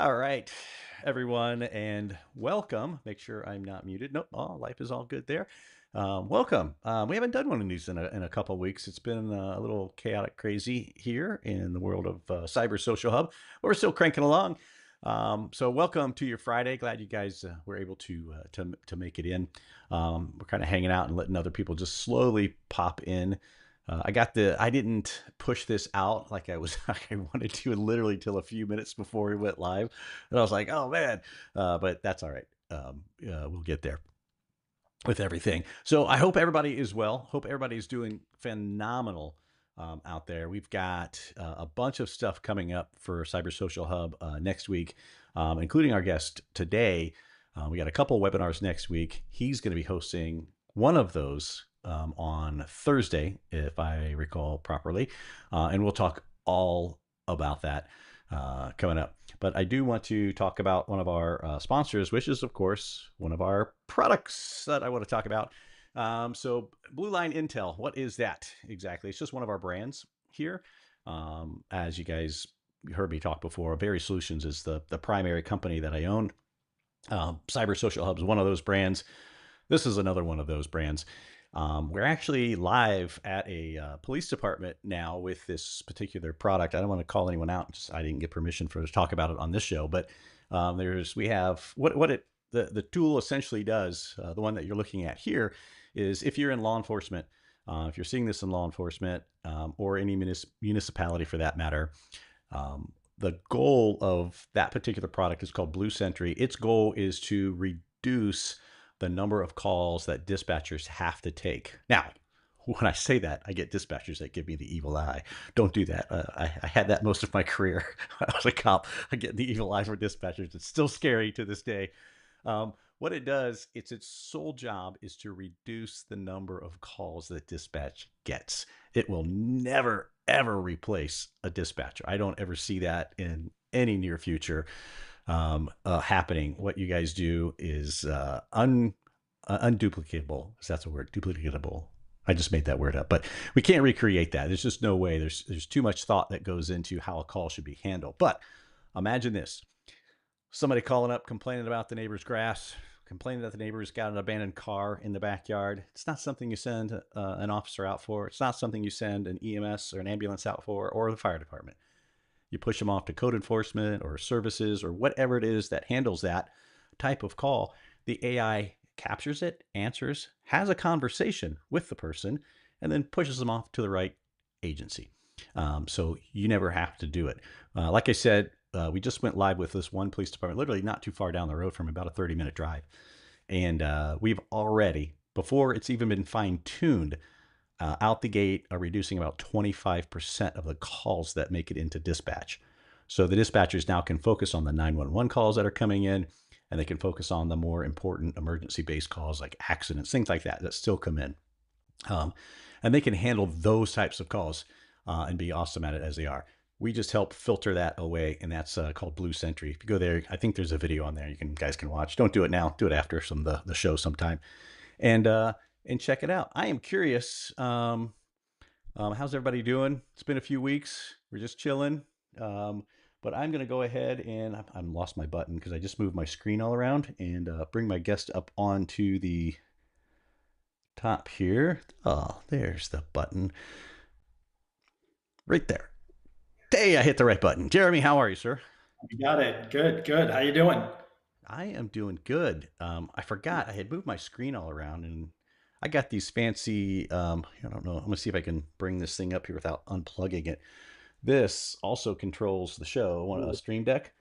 All right, everyone, and welcome. Make sure I'm not muted. Nope, life is all good there. Welcome. We haven't done one of these in a couple of weeks. It's been a little chaotic, crazy here in the world of Cyber Social Hub. But we're still cranking along. So welcome to your Friday. Glad you guys were able to make it in. We're kind of hanging out and letting other people just slowly pop in. I didn't push this out like I was, I wanted to literally till a few minutes before we went live. And I was like, oh man, but that's all right. We'll get there with everything. So I hope everybody is well. Hope everybody's doing phenomenal out there. We've got a bunch of stuff coming up for Cyber Social Hub next week, including our guest today. We got a couple webinars next week. He's going to be hosting one of those on Thursday, if I recall properly. And we'll talk all about that coming up. But I do want to talk about one of our sponsors, which is, of course, one of our products that I want to talk about. So Blue Line Intel, what is that exactly? It's just one of our brands here. As you guys heard me talk before, Berry Solutions is the primary company that I own. Cyber Social Hub is one of those brands. This is another one of those brands. We're actually live at a police department now with this particular product. I don't want to call anyone out. I didn't get permission to talk about it on this show, but we have the tool essentially does. The one that you're looking at here is if you're in law enforcement, if you're seeing this in law enforcement or any municipality for that matter. The goal of that particular product is called Blue Sentry. Its goal is to reduce the number of calls that dispatchers have to take. Now, when I say that, I get dispatchers that give me the evil eye. Don't do that. I had that most of my career. I was a cop. I get the evil eye for dispatchers. It's still scary to this day. What it does, its sole job is to reduce the number of calls that dispatch gets. It will never, ever replace a dispatcher. I don't ever see that in any near future happening. What you guys do is unduplicatable. If that's a word, duplicatable. I just made that word up, but we can't recreate that. There's just no way. There's too much thought that goes into how a call should be handled. But imagine this: somebody calling up, complaining about the neighbor's grass, complaining that the neighbor's got an abandoned car in the backyard. It's not something you send an officer out for. It's not something you send an EMS or an ambulance out for, or the fire department. You push them off to code enforcement or services or whatever it is that handles that type of call. The AI captures it, answers, has a conversation with the person, and then pushes them off to the right agency. So you never have to do it. Like I said, we just went live with this one police department, literally not too far down the road from about a 30-minute drive. And we've already, before it's even been fine-tuned, out the gate are reducing about 25% of the calls that make it into dispatch. So the dispatchers now can focus on the 911 calls that are coming in, and they can focus on the more important emergency-based calls like accidents, things like that still come in. And they can handle those types of calls and be awesome at it as they are. We just help filter that away, and that's called Blue Sentry. If you go there, I think there's a video on there you guys can watch. Don't do it now. Do it after the show sometime. And check it out. I am curious, how's everybody doing? It's been a few weeks. We're just chilling. But I'm going to go ahead and I lost my button because I just moved my screen all around and bring my guest up onto the top here. Oh, there's the button. Right there. Hey, I hit the right button. Jeremy, how are you, sir? You got it. Good, good. How you doing? I am doing good. I forgot I had moved my screen all around and I got these fancy, I don't know. I'm going to see if I can bring this thing up here without unplugging it. This also controls the show, a Stream Deck.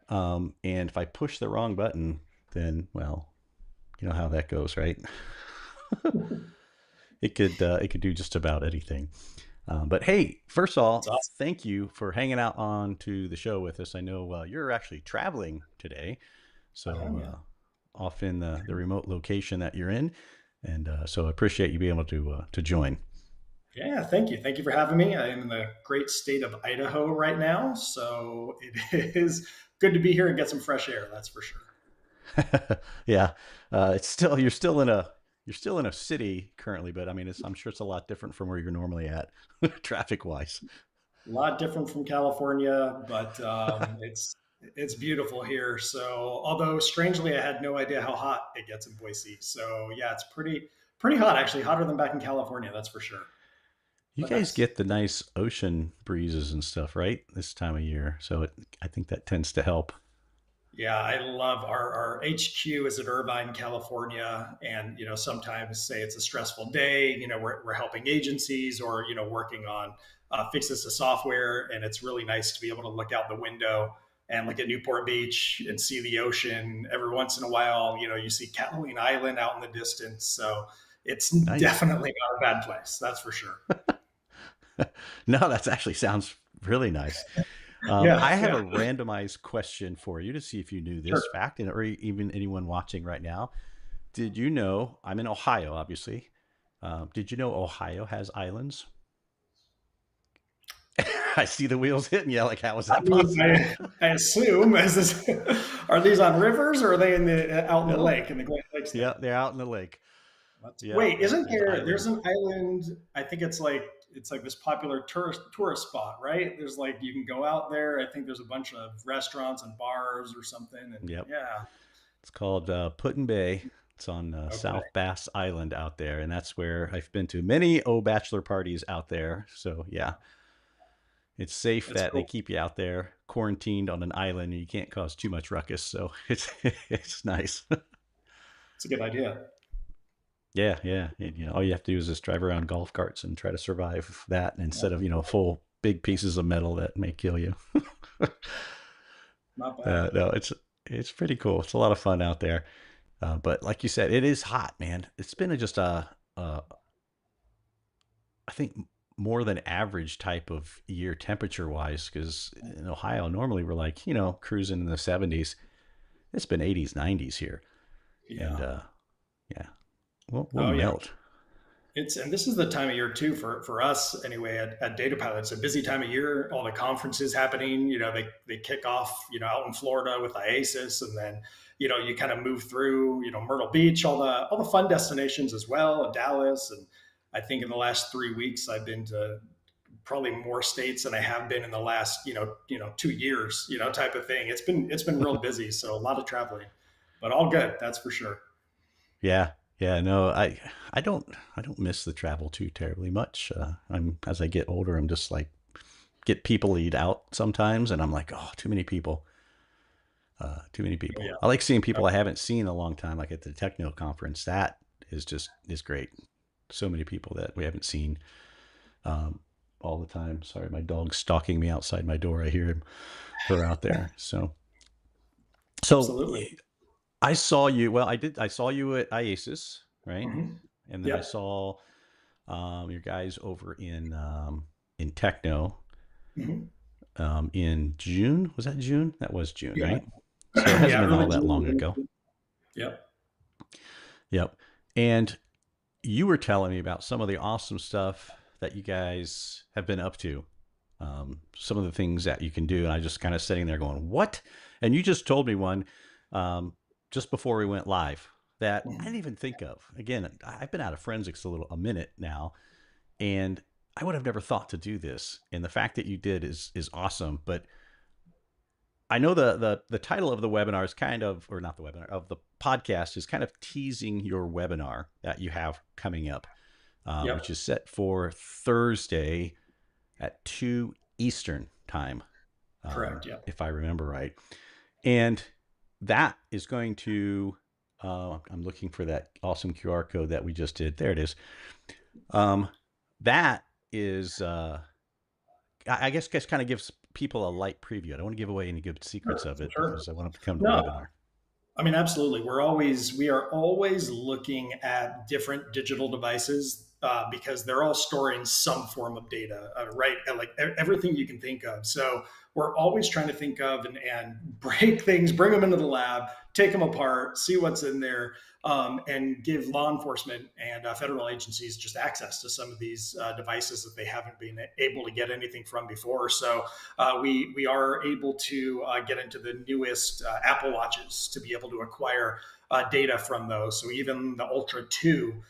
And if I push the wrong button, then, well, you know how that goes, right? It could do just about anything. But hey, first of That's all, awesome. thank you for hanging out on to the show with us. I know you're actually traveling today, I am, so yeah. off in the remote location that you're in, and so I appreciate you being able to join. Yeah, thank you. Thank you for having me. I am in the great state of Idaho right now, so it is good to be here and get some fresh air. That's for sure. Yeah, it's still you're still in a city currently, but I mean, I'm sure it's a lot different from where you're normally at, traffic wise. A lot different from California, but It's beautiful here. So, although strangely, I had no idea how hot it gets in Boise. So, yeah, it's pretty hot actually, hotter than back in California, that's for sure. You But guys nice. get the nice ocean breezes and stuff, right? This time of year. So I think that tends to help. Yeah, I love our HQ is in Irvine, California, and sometimes say it's a stressful day. We're helping agencies or working on fixes to software, and it's really nice to be able to look out the window and look at Newport Beach and see the ocean. Every once in a while, you see Catalina Island out in the distance, so it's Nice. definitely not a bad place. That's for sure. No, that actually sounds really nice. I Yeah, have yeah, a randomized question for you to see if you knew this sure. fact, and or even anyone watching right now. Did you know? I'm in Ohio, obviously. Did you know Ohio has islands? I see the wheels hitting you. Like, how is I that mean, possible? I assume is this, are these on rivers or are they in the out in the No. lake in the Great Lakes Yeah, there? they're out in the lake. Yeah, Wait, yeah. isn't There's there's islands. an island? I think it's like this popular tourist spot, right? There's like you can go out there. I think there's a bunch of restaurants and bars or something, and Yep. yeah, It's called Put Bay. It's on okay, South Bass Island out there, and that's where I've been to many bachelor parties out there. So yeah, it's safe that's that they cool. keep you out there quarantined on an island, and you can't cause too much ruckus. So it's it's nice. It's a good idea. Yeah, yeah. All you have to do is just drive around golf carts and try to survive that instead of full big pieces of metal that may kill you. Not bad. No, it's pretty cool. It's a lot of fun out there. But like you said, it is hot, man. It's been just I think more than average type of year temperature wise, because in Ohio normally we're like cruising in the 70s. It's been 80s, 90s here, and Yeah. yeah, we'll Oh yeah. melt. And this is the time of year too for us anyway at DataPilot. It's a busy time of year. All the conferences happening. They kick off out in Florida with IASIS, and then you kind of move through Myrtle Beach, all the fun destinations as well, and Dallas. And I think in the last 3 weeks I've been to probably more states than I have been in the last 2 years, type of thing. It's been real busy, so a lot of traveling, but all good. That's for sure. Yeah, yeah. No, I don't miss the travel too terribly much. I'm as I get older, I'm just like get people eat out sometimes, and I'm like, oh, too many people. Too many Oh, people. yeah. I like seeing people Oh, I haven't seen in a long time, like at the Techno conference. That is great. So many people that we haven't seen um, all the time. Sorry, my dog's stalking me outside my door. I hear her out there. So absolutely. I saw you. Well, I did. I saw you at IASIS, right? Hmm. And then I Yep. saw your guys over in Techno Hmm. in June. Was that June? That was June, Yeah. right? So it hasn't Yeah. been Early all that long June. ago. Yep. Yep. And you were telling me about some of the awesome stuff that you guys have been up to. Some of the things that you can do, and I just kind of sitting there going, "What?" And you just told me one just before we went live that I Mhm. didn't even think of. Again, I've been out of forensics a minute now, and I would have never thought to do this. And the fact that you did is awesome. But I know the title of the webinar is kind of, or not the webinar, of the podcast is kind of teasing your webinar that you have coming up, which Yep. is set for Thursday at 2 Eastern time, Correct. Yep. if I remember right. And that is going to, I'm looking for that awesome QR code that we just did. There it is. Um, that is, I guess kind of gives people a light preview. I don't want to give away any good secrets Sure. of it Sure. because I want them to come to the No, webinar. I mean, absolutely. We are always looking at different digital devices because they're all storing some form of data, right? Like everything you can think of. So we're always trying to think of and break things, bring them into the lab, take them apart, see what's in there, and give law enforcement and federal agencies just access to some of these devices that they haven't been able to get anything from before. So we are able to get into the newest Apple Watches to be able to acquire data from those. So even the Ultra 2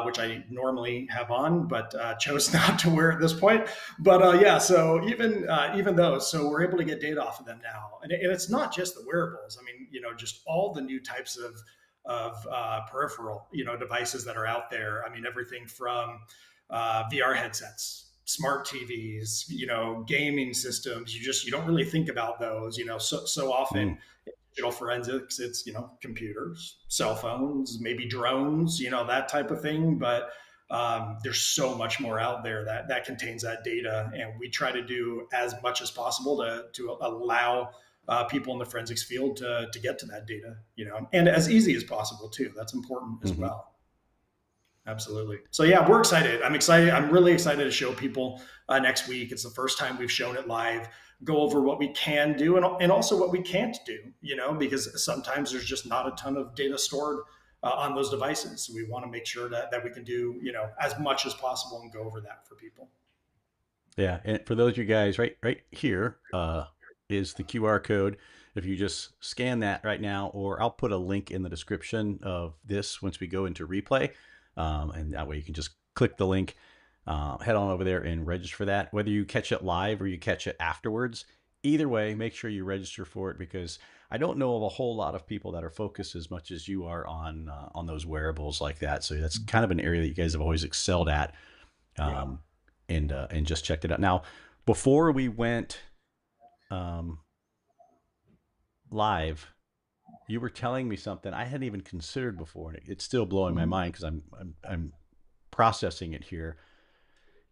which I normally have on, but chose not to wear at this point. But yeah, so even those, so we're able to get data off of them now, and it's not just the wearables. I mean, just all the new types of peripheral, devices that are out there. I mean, everything from VR headsets, smart TVs, gaming systems. You don't really think about those. So Mm. often digital forensics, it's computers, cell phones, maybe drones, that type of thing. But there's so much more out there that contains that data, and we try to do as much as possible to allow people in the forensics field to get to that data, and as easy as possible too. That's important as Hmm. well. Absolutely. So yeah, we're excited. I'm excited. I'm really excited to show people next week. It's the first time we've shown it live. Go over what we can do and also what we can't do. Because sometimes there's just not a ton of data stored on those devices. So we want to make sure that we can do as much as possible and go over that for people. Yeah, and for those of you guys, right here is the QR code. If you just scan that right now, or I'll put a link in the description of this once we go into replay, and that way you can just click the link, head on over there and register for that. Whether you catch it live or you catch it afterwards, either way, make sure you register for it, because I don't know of a whole lot of people that are focused as much as you are on those wearables like that. So that's kind of an area that you guys have always excelled at, Yeah. um, and just checked it out. Now, before we went um, live, you were telling me something I hadn't even considered before, and it's still blowing my Mhm. mind because I'm processing it here.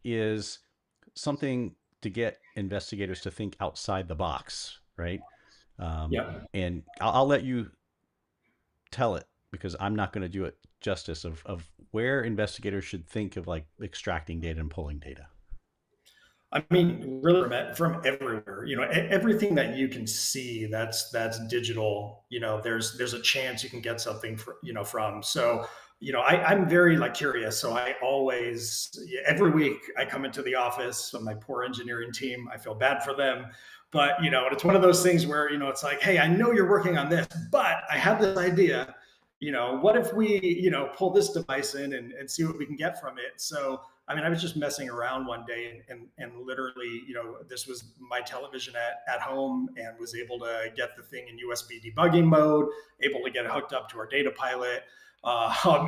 Is something to get investigators to think outside the box, right? Yeah. And I'll let you tell it, because I'm not going to do it justice of where investigators should think of like extracting data and pulling data. I mean, really from everywhere. Everything that you can see that's digital. There's a chance you can get something from. So, I'm very like curious. So I always every week I come into the office of my poor engineering team. I feel bad for them, but it's one of those things where it's like, hey, I know you're working on this, but I have this idea. What if we pull this device in and see what we can get from it? So I mean, I was just messing around one day and literally, this was my television at home, and was able to get the thing in USB debugging mode, able to get it hooked up to our DATAPILOT,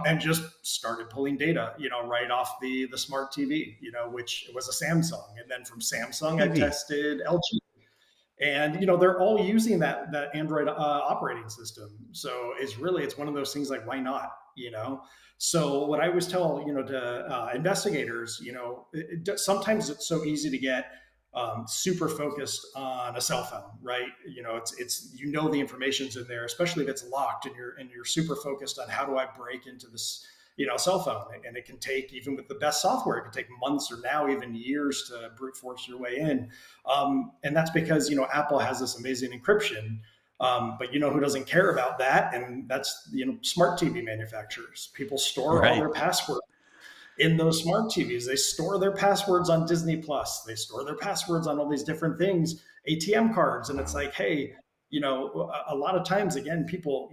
and just started pulling data, right off the smart TV, which was a Samsung. And then from Samsung, I TV. tested LG, and they're all using that Android operating system. So it's one of those things like, why not? So what I always tell to investigators, sometimes it's so easy to get super focused on a cell phone, right? It's the information's in there, especially if it's locked, and you're super focused on how do I break into this cell phone. And it can take, even with the best software, it can take months or now even years to brute force your way in. And that's because Apple has this amazing encryption. But who doesn't care about that? And that's smart TV manufacturers. People store all Right. their passwords in those smart TVs. They store their passwords on Disney Plus. They store their passwords on all these different things, ATM cards. And it's like, hey, a lot of times, again, people,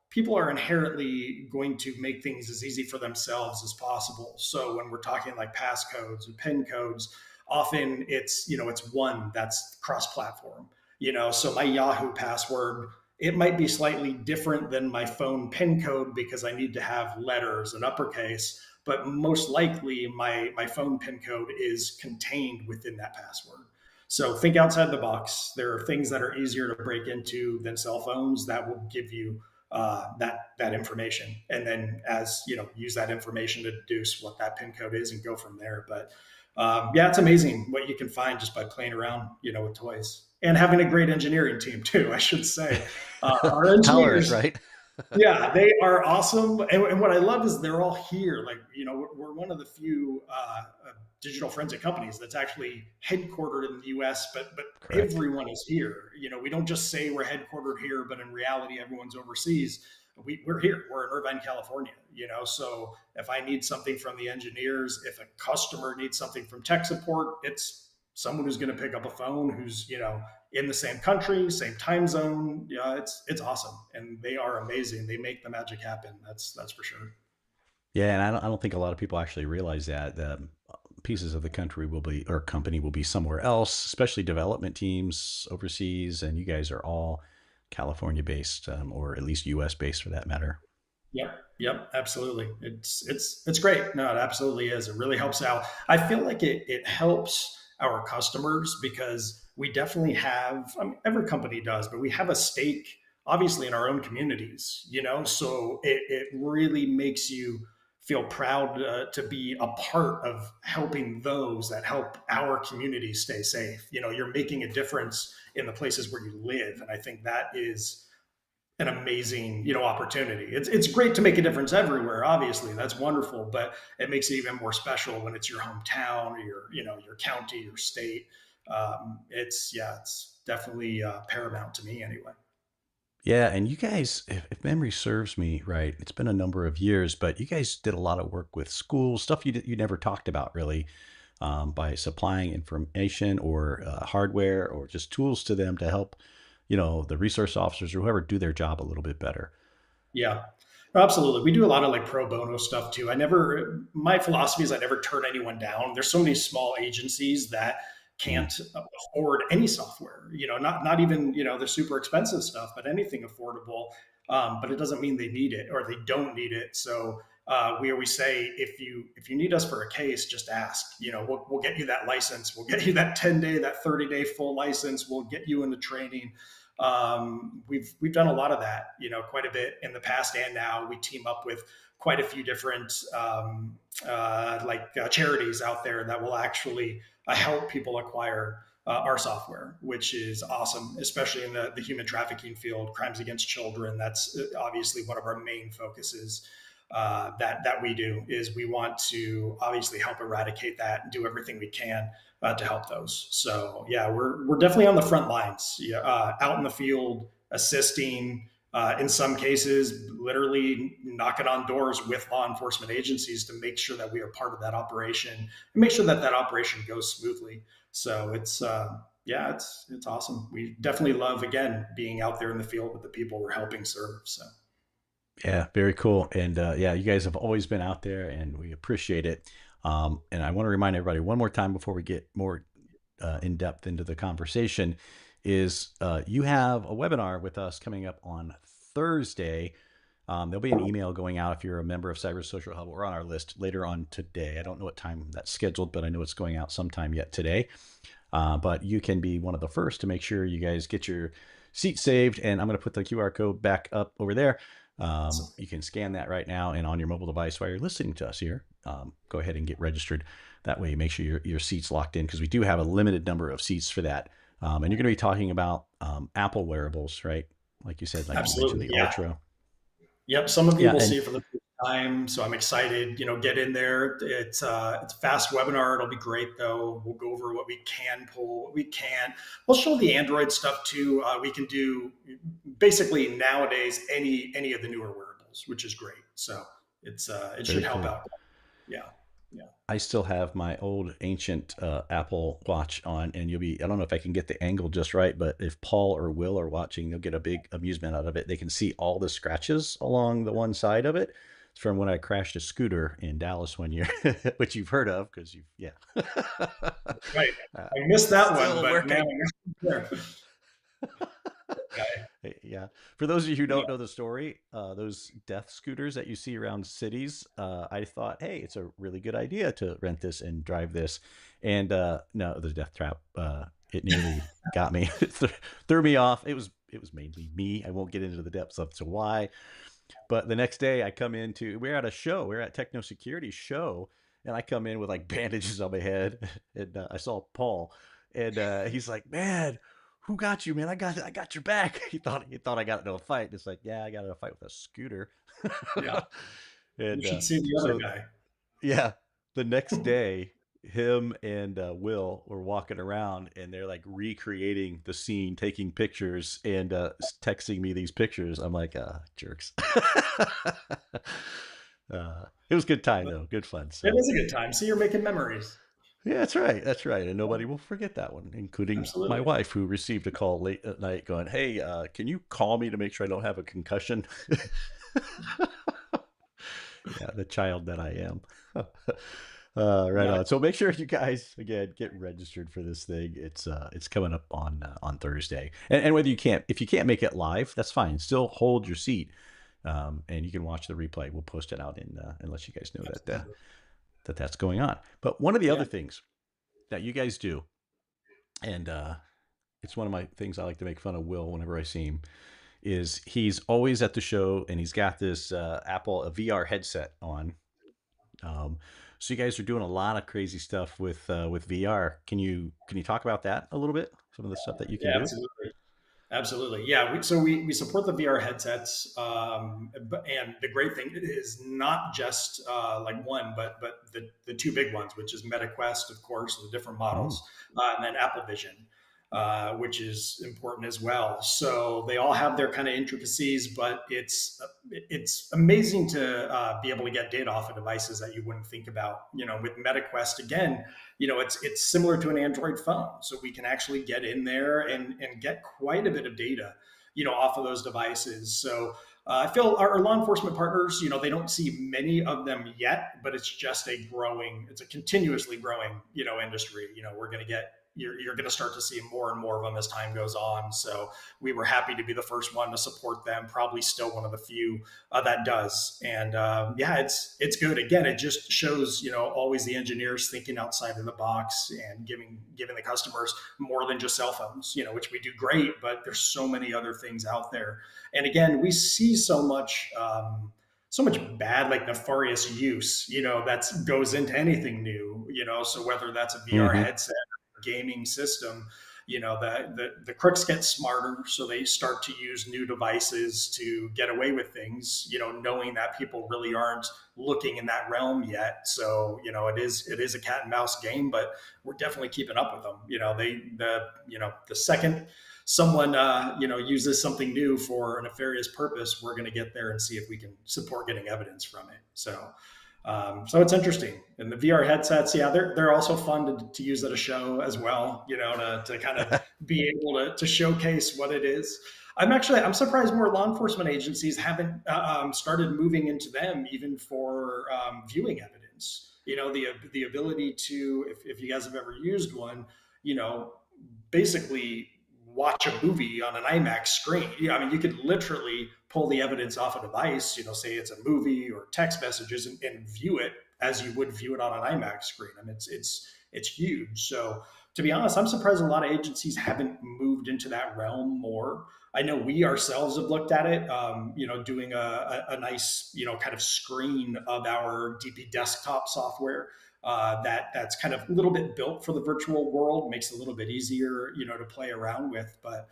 people are inherently going to make things as easy for themselves as possible. So when we're talking like passcodes and PIN codes, often it's one that's cross-platform. So my Yahoo password, it might be slightly different than my phone PIN code because I need to have letters and uppercase, but most likely my phone PIN code is contained within that password. So think outside the box. There are things that are easier to break into than cell phones that will give you that information, and then use that information to deduce what that PIN code is and go from there. But yeah, it's amazing what you can find just by playing around, with toys and having a great engineering team too. I should say, our Tolerant, engineers, right? yeah, they are awesome. And what I love is they're all here. Like, we're one of the few digital forensic companies that's actually headquartered in the US, but Correct. everyone is here. We don't just say we're headquartered here, but in reality, everyone's overseas. We're here. We're in Irvine, California, So if I need something from the engineers, if a customer needs something from tech support, it's someone who's going to pick up a phone, who's, in the same country, same time zone. Yeah, it's awesome, and they are amazing. They make the magic happen. That's for sure. Yeah, and I don't think a lot of people actually realize that pieces of the country will be or company will be somewhere else, especially development teams overseas, and you guys are all California based, or at least U.S. based for that matter. Yep. Yep. Absolutely. It's great. No, it absolutely is. It really helps out. I feel like it helps our customers because we definitely have. I mean, every company does, but we have a stake, obviously, in our own communities. So it really makes you feel proud to be a part of helping those that help our community stay safe. You're making a difference in the places where you live, and I think that is an amazing opportunity. It's great to make a difference everywhere. Obviously, that's wonderful, but it makes it even more special when it's your hometown or your county, your state. It's definitely paramount to me anyway. Yeah, and you guys, if memory serves me right, it's been a number of years, but you guys did a lot of work with schools, stuff you never talked about really, by supplying information or hardware or just tools to them to help, the resource officers or whoever do their job a little bit better. Yeah, absolutely. We do a lot of like pro bono stuff too. My philosophy is I never turn anyone down. There's so many small agencies that Mm, can't afford any software, not even, the super expensive stuff, but anything affordable. But it doesn't mean they need it or they don't need it. So we always say, if you need us for a case, just ask. We'll get you that license. We'll get you that 10-day, that 30-day full license. We'll get you into training. We've done a lot of that, quite a bit in the past and now. We team up with quite a few different charities out there that will actually help people acquire our software, which is awesome, especially in the human trafficking field, crimes against children. That's obviously one of our main focuses. That we do is we want to obviously help eradicate that and do everything we can to help those. So yeah, we're definitely on the front lines, yeah, out in the field, assisting. In some cases, literally knocking on doors with law enforcement agencies to make sure that we are part of that operation and make sure that that operation goes smoothly. So yeah, it's awesome. We definitely love again being out there in the field with the people we're helping serve. So yeah, very cool. And yeah, you guys have always been out there, and we appreciate it. And I want to remind everybody one more time before we get more in depth into the conversation is you have a webinar with us coming up on Thursday. There'll be an email going out if you're a member of Cyber Social Hub. We're on our list later on today. I don't know what time that's scheduled, but I know it's going out sometime yet today. But you can be one of the first to make sure you guys get your seat saved. And I'm going to put the QR code back up over there. awesome. You can scan that right now and on your mobile device while you're listening to us here. Go ahead and get registered. That way, make sure your seat's locked in because we do have a limited number of seats for that. And you're going to be talking about Apple wearables, right? Like you said, like you mentioned Absolutely. the Yeah. Ultra. Yep, some of you Yeah, will see and it for the first time, so I'm excited. Get in there. It's a fast webinar. It'll be great though. We'll go over what we can pull, what we can't. We'll show the Android stuff too. We can do basically nowadays any of the newer wearables, which is great. So it should very help cool. out. Yeah, yeah. I still have my old ancient Apple Watch on, and I don't know if I can get the angle just right, but if Paul or Will are watching, they'll get a big amusement out of it. They can see all the scratches along the one side of it. It's from when I crashed a scooter in Dallas one year, which you've heard of because yeah. Right. uh, I missed that one, Still but man, working. there. Okay. Yeah. For those of you who don't know the story, those death scooters that you see around cities, I thought, hey, it's a really good idea to rent this and drive this. And no, the death trap, it nearly got me. It threw me off. It was mainly me. I won't get into the depths of to why. But the next day, we're at a show. We're at Techno Security show, and I come in with like bandages on my head, and I saw Paul, and he's like, "Man, who got you, man? I got your back." He thought I got into a fight. It's like, yeah, I got into a fight with a scooter, Yeah. You and should see the other so guy. yeah, the next day, him and Will were walking around and they're like recreating the scene, taking pictures and texting me these pictures. I'm like, jerks. It was good time though, good fun. It So is a good time. See, you're making memories. yeah, that's right, that's right, and nobody will forget that one, including my Absolutely. wife, who received a call late at night, going, "Hey, can you call me to make sure I don't have a concussion?" Yeah, the child that I am. Right Yeah, on. So make sure you guys again get registered for this thing. It's coming up on Thursday, and whether you can't if you can't make it live, that's fine. Still hold your seat, and you can watch the replay. We'll post it out and let you guys know that absolutely. that's going on. But one of the Yeah, other things that you guys do, and it's one of my things I like to make fun of Will whenever I see him, is he's always at the show and he's got this Apple a VR headset on. Um, so you guys are doing a lot of crazy stuff with VR. Can you talk about that a little bit? Some of the stuff that you can yeah, do. absolutely. Absolutely. Yeah. We support the VR headsets. And the great thing is not just like one, but the two big ones, which is MetaQuest, of course, the different Mm. models, and then Apple Vision, which is important as well. So they all have their kind of intricacies, but it's amazing to be able to get data off of devices that you wouldn't think about. With MetaQuest, again, it's similar to an Android phone, so we can actually get in there and get quite a bit of data off of those devices. So I feel our law enforcement partners, they don't see many of them yet, but it's a continuously growing industry. We're going to get you're going to start to see more and more of them as time goes on. So we were happy to be the first one to support them, probably still one of the few that does. And yeah, it's good. Again, it just shows always the engineers thinking outside of the box and giving the customers more than just cell phones, which we do great, but there's so many other things out there. And again, we see so much. So much bad, like nefarious use, that goes into anything new, so whether that's a VR Mm-hmm. headset, gaming system, the crooks get smarter, so they start to use new devices to get away with things, knowing that people really aren't looking in that realm yet. So it is a cat and mouse game, but we're definitely keeping up with them. The second someone uses something new for a nefarious purpose, we're going to get there and see if we can support getting evidence from it. So it's interesting. And the VR headsets, yeah, they're also fun to use at a show as well, to kind of be able to showcase what it is. I'm surprised more law enforcement agencies haven't started moving into them even for viewing evidence. The ability to, if you guys have ever used one, you know, basically watch a movie on an IMAX screen. I mean, you could literally pull the evidence off a device, say it's a movie or text messages, and view it as you would view it on an IMAX screen. I mean, it's huge. So to be honest, I'm surprised a lot of agencies haven't moved into that realm more. I know we ourselves have looked at it, doing a nice, kind of screen of our DP desktop software that's kind of a little bit built for the virtual world, makes it a little bit easier, to play around with. But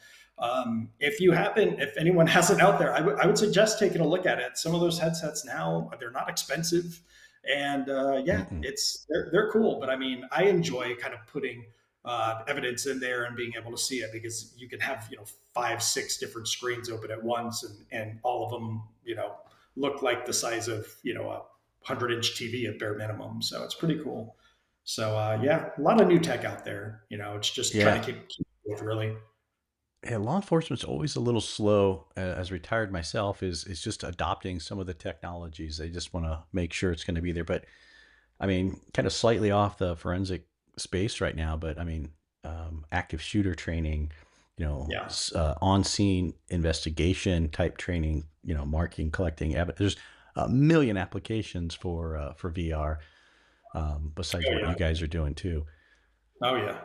if anyone hasn't out there, I would suggest taking a look at it. Some of those headsets now, they're not expensive, and yeah, Mm-mm. they're cool. But I mean, I enjoy kind of putting evidence in there and being able to see it, because you can have 5 6 different screens open at once, and all of them look like the size of a 100-inch TV at bare minimum. So it's pretty cool. So yeah, a lot of new tech out there. It's just trying Yeah. to keep with, really. Yeah, law enforcement's always a little slow. As retired myself, is just adopting some of the technologies. They just want to make sure it's going to be there. But I mean, kind of slightly off the forensic space right now. But I mean, active shooter training, Yeah. on scene investigation type training, marking, collecting evidence. There's a million applications for VR. Besides Oh what you yeah. guys are doing too. Oh yeah.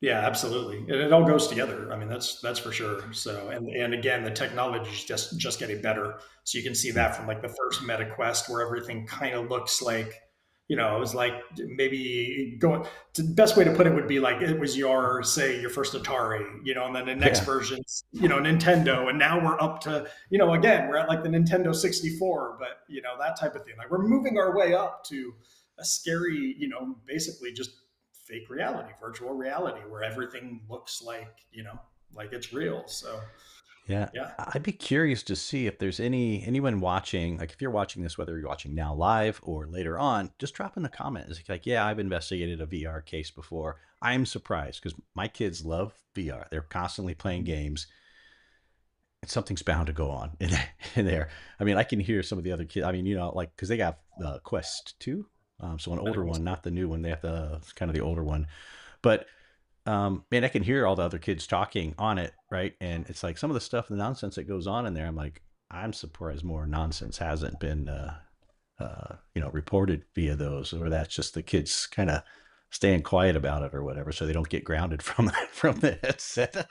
Yeah, absolutely. And it all goes together. I mean, that's for sure. So, and again, the technology is just getting better. So you can see Mm. that from like the first Meta Quest, where everything kind of looks like, it was like maybe going. The best way to put it would be like it was your first Atari, and then the next Yeah, versions, Nintendo, and now we're up to, again, we're at like the Nintendo 64, but that type of thing. Like we're moving our way up to a scary, basically just fake reality, virtual reality, where everything looks like it's real. So yeah. yeah, I'd be curious to see if there's anyone watching. Like, if you're watching this, whether you're watching now live or later on, just drop in the comments. Like, yeah, I've investigated a VR case before. I'm surprised because my kids love VR. They're constantly playing games, something's bound to go on in there. I mean, I can hear some of the other kids. I mean, like because they got Quest 2, so an older Medical. one, not the new one. They have the kind of the older one, but man, I can hear all the other kids talking on it, right? And it's like some of the stuff, the nonsense that goes on in there. I'm like, I'm surprised more nonsense hasn't been, reported via those, or that's just the kids kind of staying quiet about it or whatever, so they don't get grounded from from the headset.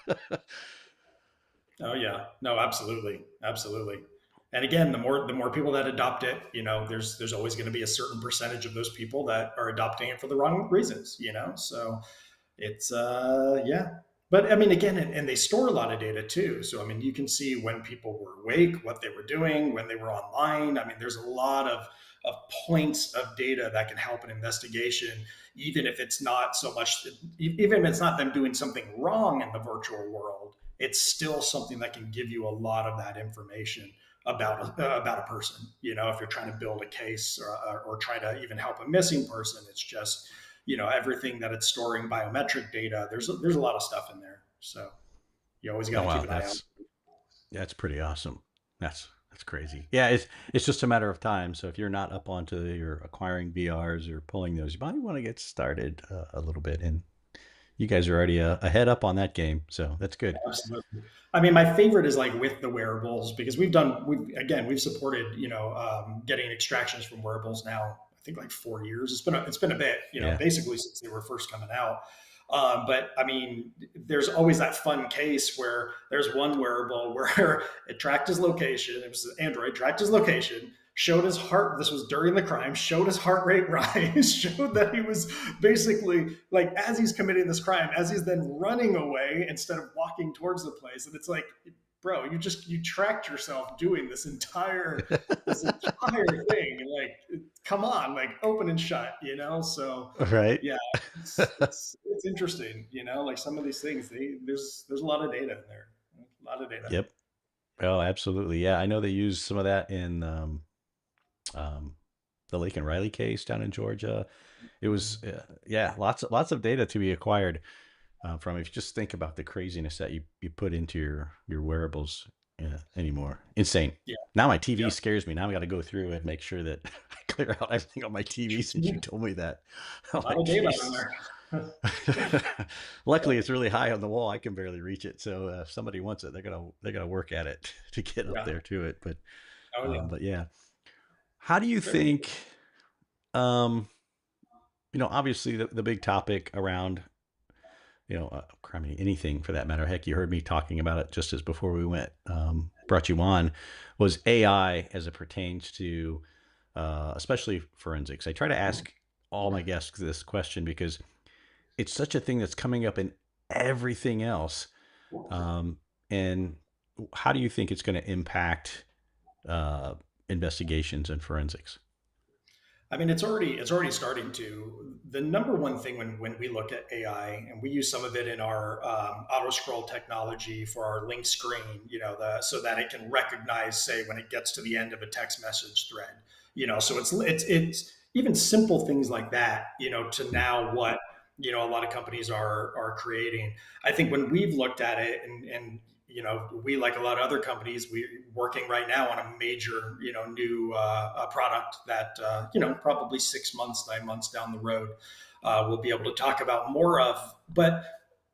Oh yeah, no, absolutely, absolutely. And again, the more people that adopt it, there's always going to be a certain percentage of those people that are adopting it for the wrong reasons. So it's yeah. But I mean, again, and they store a lot of data too. So I mean, you can see when people were awake, what they were doing, when they were online. I mean, there's a lot of points of data that can help an investigation, even if it's not so much, even if it's not them doing something wrong in the virtual world. It's still something that can give you a lot of that information about a person. If you're trying to build a case or try to even help a missing person, it's just everything that it's storing biometric data. There's a lot of stuff in there, so you always got Oh to keep wow, an eye on. that's pretty awesome. That's crazy. Yeah, it's just a matter of time. So if you're not up onto your acquiring VRs or pulling those, you might want to get started a little bit. And you guys are already a head up on that game, so that's good. Absolutely. I mean, my favorite is like with the wearables because we've supported getting extractions from wearables now. I think like 4 years. It's been a bit, Yeah. basically since they were first coming out. But I mean, there's always that fun case where there's one wearable where it tracked his location. It was an Android tracked his location, showed his heart. This was during the crime. Showed his heart rate rise. Showed that he was basically like as he's committing this crime, as he's then running away instead of walking towards the place. And it's like, bro, you tracked yourself doing this entire thing. Like, come on, like open and shut. So Right. yeah, it's interesting. Like some of these things, there's a lot of data in there, a lot of data. Yep. Oh, absolutely. Yeah, I know they used some of that in um, the Lake and Riley case down in Georgia. It was yeah, lots of data to be acquired from. If you just think about the craziness that you put into your wearables anymore, insane. Yeah, Now my TV yeah, scares me. Now I got to go through and make sure that I clear out everything on my TV since you a told me that. I'm lot like, of data in Jesus. there. Luckily, it's really high on the wall. I can barely reach it. So if somebody wants it, they're gonna work at it to get up Yeah. there to it. Oh yeah. But yeah, how do you Very think? Um, obviously the big topic around I mean, anything for that matter. Heck, you heard me talking about it just as before we brought you on, was AI as it pertains to, especially forensics. I try to ask all my guests this question because it's such a thing that's coming up in everything else. Um, and how do you think it's going to impact uh, investigations and forensics? I mean, it's already starting to. The number one thing when we look at AI, and we use some of it in our auto scroll technology for our link screen, so that it can recognize, say, when it gets to the end of a text message thread. So it's even simple things like that. To Hmm. now what a lot of companies are creating. I think when we've looked at it, and we, like a lot of other companies, we working right now on a major new product that probably 6 months, 9 months down the road, we'll be able to talk about more of. But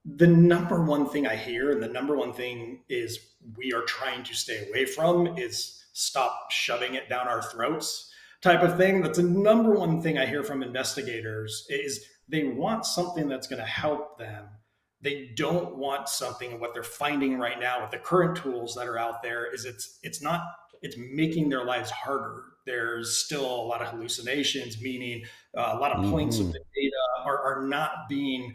the number one thing I hear, and the number one thing is we are trying to stay away from, is stop shoving it down our throats type of thing. That's the number one thing I hear from investigators is they want something that's going to help them. They don't want something. And what they're finding right now with the current tools that are out there is it's making their lives harder. There's still a lot of hallucinations, meaning a lot of points of Hmm. the data are not being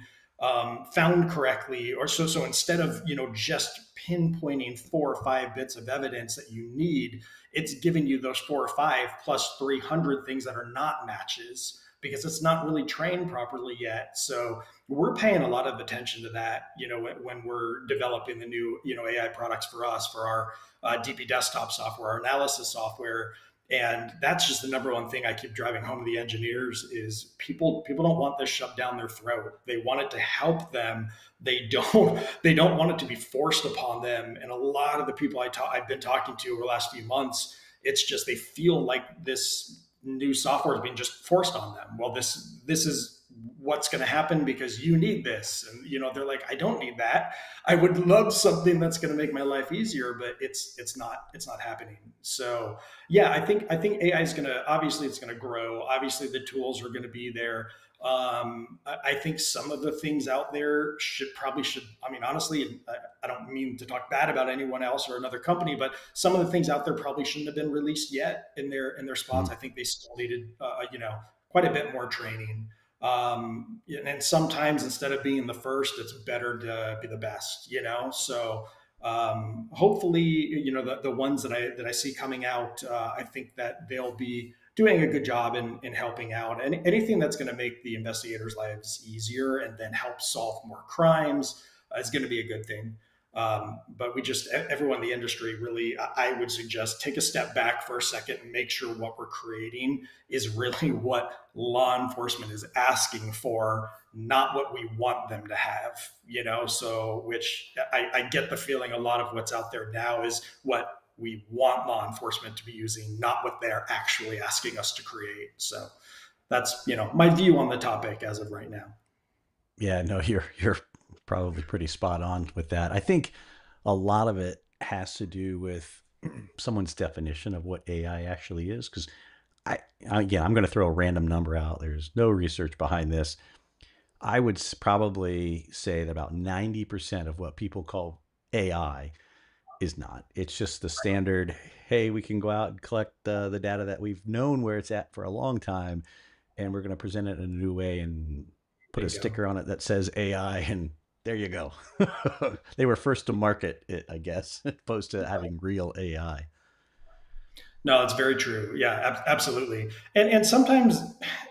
found correctly, or so instead of just pinpointing 4 or 5 bits of evidence that you need, it's giving you those 4 or 5 plus 300 things that are not matches because it's not really trained properly yet. So we're paying a lot of attention to that, when we're developing the new AI products for us, for our DP desktop software, our analysis software. And that's just the number one thing I keep driving home to the engineers is people don't want this shoved down their throat. They want it to help them. They don't want it to be forced upon them. And a lot of the people I've been talking to over the last few months, it's just they feel like this new software is being just forced on them. Well, this is what's going to happen because you need this, and they're like, I don't need that. I would love something that's going to make my life easier, but it's not happening. So yeah, I think AI is going to, obviously it's going to grow. Obviously the tools are going to be there. I think some of the things out there should, I mean, honestly, I don't mean to talk bad about anyone else or another company, but some of the things out there probably shouldn't have been released yet in their spots. Mm. I think they still needed, quite a bit more training. And sometimes instead of being the first, it's better to be the best. So hopefully, the ones that I see coming out, I think that they'll be doing a good job in helping out, and anything that's going to make the investigators' lives easier and then help solve more crimes is going to be a good thing. But everyone in the industry really, I would suggest take a step back for a second and make sure what we're creating is really what law enforcement is asking for, not what we want them to have. So, which I get the feeling a lot of what's out there now is what we want law enforcement to be using, not what they're actually asking us to create. So that's, my view on the topic as of right now. Yeah, no, you're probably pretty spot on with that. I think a lot of it has to do with someone's definition of what AI actually is. Because again, I'm going to throw a random number out. There's no research behind this. I would probably say that about 90% of what people call AI is not. It's just the standard, hey, we can go out and collect the data that we've known where it's at for a long time, and we're going to present it in a new way and put a Bingo. sticker on it that says AI, and there you go. They were first to market it, I guess, opposed to having real AI. No, it's very true. Yeah, absolutely. And sometimes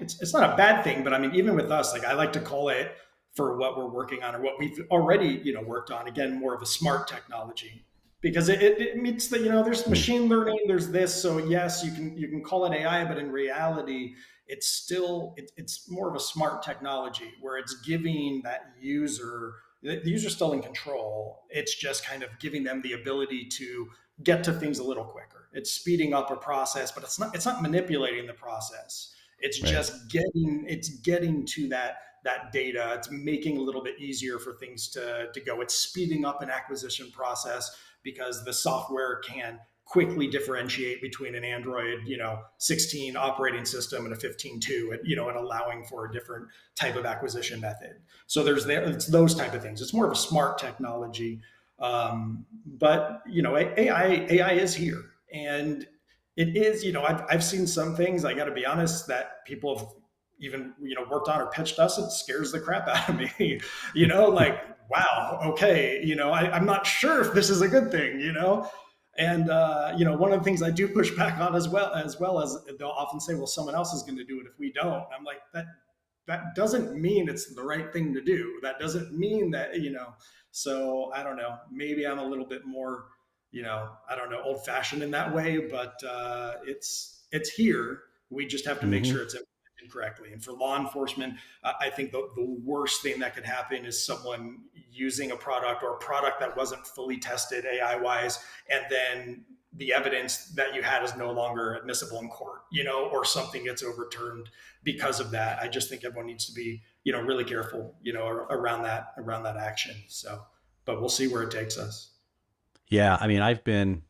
it's not a bad thing, but I mean, even with us, like I like to call it for what we're working on or what we've already worked on. Again, more of a smart technology because it meets that there's Mm, machine learning, there's this. So yes, you can call it AI, but in reality, it's more of a smart technology where it's giving that user the user's still in control. It's just kind of giving them the ability to get to things a little quicker. It's speeding up a process, but it's not manipulating the process. It's right. just getting to that data. It's making it a little bit easier for things to go. It's speeding up an acquisition process because the software can quickly differentiate between an Android, 16 operating system and a 15.2, and allowing for a different type of acquisition method. So it's those type of things. It's more of a smart technology. But AI is here, and it is. I've seen some things. I got to be honest that people have even worked on or pitched us. It scares the crap out of me. Like wow, okay. I'm not sure if this is a good thing. And one of the things I do push back on as well as they'll often say, well, someone else is going to do it if we don't. And I'm like, that doesn't mean it's the right thing to do. That doesn't mean that. So I don't know. Maybe I'm a little bit more, I don't know, old fashioned in that way, but it's here. We just have to make Mm-hmm. sure it's implemented correctly. And for law enforcement, I think the worst thing that could happen is someone using a product or a product that wasn't fully tested AI wise, and then the evidence that you had is no longer admissible in court, or something gets overturned because of that. I just think everyone needs to be, really careful, around that action. So, but we'll see where it takes us. Yeah, I mean, I've been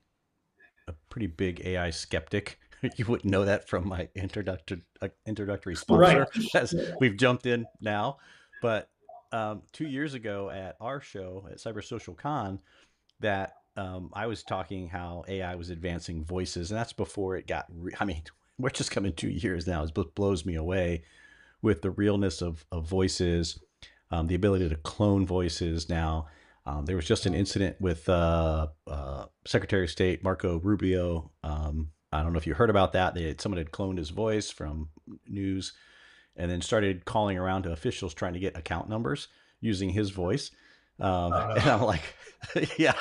a pretty big AI skeptic. You wouldn't know that from my introductory Right. sponsor, as we've jumped in now. But 2 years ago at our show at Cyber Social Con, that I was talking how AI was advancing voices, and that's before it got. I mean, we're just coming 2 years now. It blows me away with the realness of voices, the ability to clone voices now. There was just an incident with Secretary of State Marco Rubio. I don't know if you heard about that. Someone had cloned his voice from news and then started calling around to officials trying to get account numbers using his voice. Oh And I'm no. like, yeah.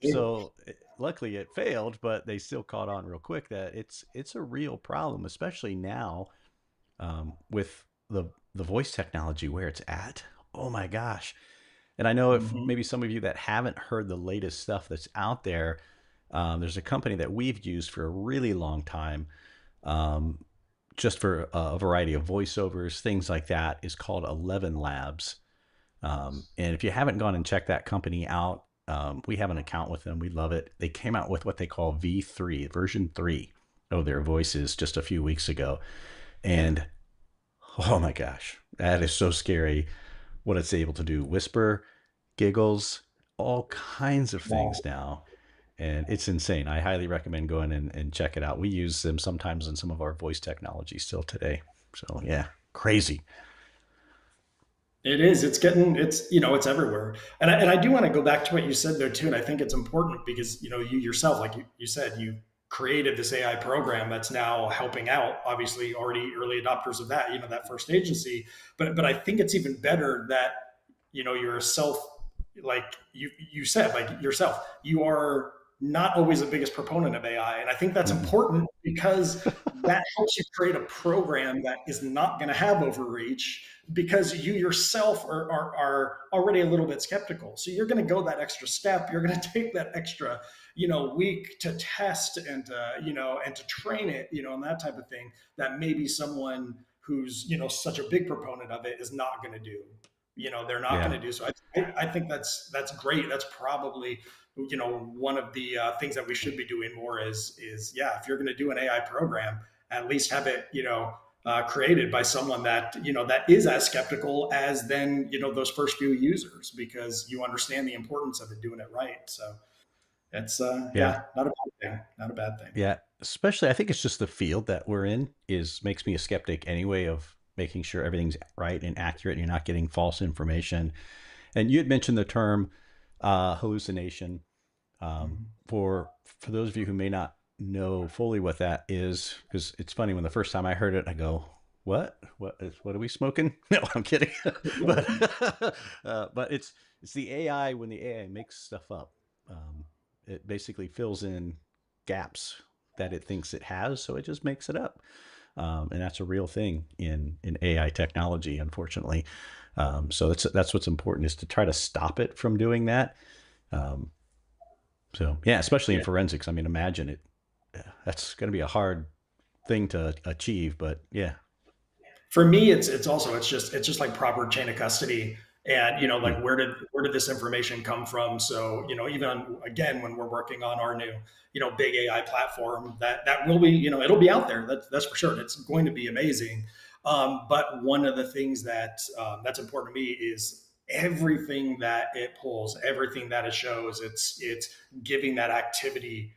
So luckily it failed, but they still caught on real quick that it's a real problem, especially now with the voice technology where it's at. Oh my gosh! And I know if Mhm. maybe some of you that haven't heard the latest stuff that's out there, there's a company that we've used for a really long time, um, just for a variety of voiceovers, things like that, is called 11 Labs. And if you haven't gone and checked that company out, we have an account with them. We love it. They came out with what they call V3, version 3 of their voices just a few weeks ago. And oh my gosh, that is so scary what it's able to do. Whisper, giggles, all kinds of Wow. things now. And it's insane. I highly recommend going and check it out. We use them sometimes in some of our voice technology still today. So yeah, crazy. It is. It's getting. It's it's everywhere. And I do want to go back to what you said there too. And I think it's important because you yourself, like you said, you created this AI program that's now helping out. Obviously, already early adopters of that. That first agency. But I think it's even better that you're a self, like you said, like yourself. You are not always the biggest proponent of AI, and I think that's Mm-mm. important because that helps you create a program that is not going to have overreach because you yourself are already a little bit skeptical. So you're going to go that extra step. You're going to take that extra, week to test and and to train it, and that type of thing that maybe someone who's such a big proponent of it is not going to do. They're not Yeah. going to do so. I think that's great. That's probably one of the things that we should be doing more is yeah, if you're going to do an AI program, at least have it created by someone that that is as skeptical as then those first few users because you understand the importance of it doing it right. So it's Yeah. yeah, not a bad thing. Not a bad thing. Yeah. Especially, I think it's just the field that we're in is makes me a skeptic anyway of making sure everything's right and accurate and you're not getting false information. And you had mentioned the term hallucination. For those of you who may not know fully what that is, because it's funny when the first time I heard it, I go, what are we smoking? No, I'm kidding. But it's the AI when the AI makes stuff up. Um, it basically fills in gaps that it thinks it has, so it just makes it up. And that's a real thing in AI technology, unfortunately. So that's what's important is to try to stop it from doing that. Um, so yeah, especially in Yeah. forensics. I mean, imagine it. That's going to be a hard thing to achieve, but yeah. For me it's just like proper chain of custody, and Hmm. like where did this information come from. So even again when we're working on our new big AI platform that will be it'll be out there, that's for sure, it's going to be amazing. But one of the things that's important to me is everything that it pulls, everything that it shows, it's giving that activity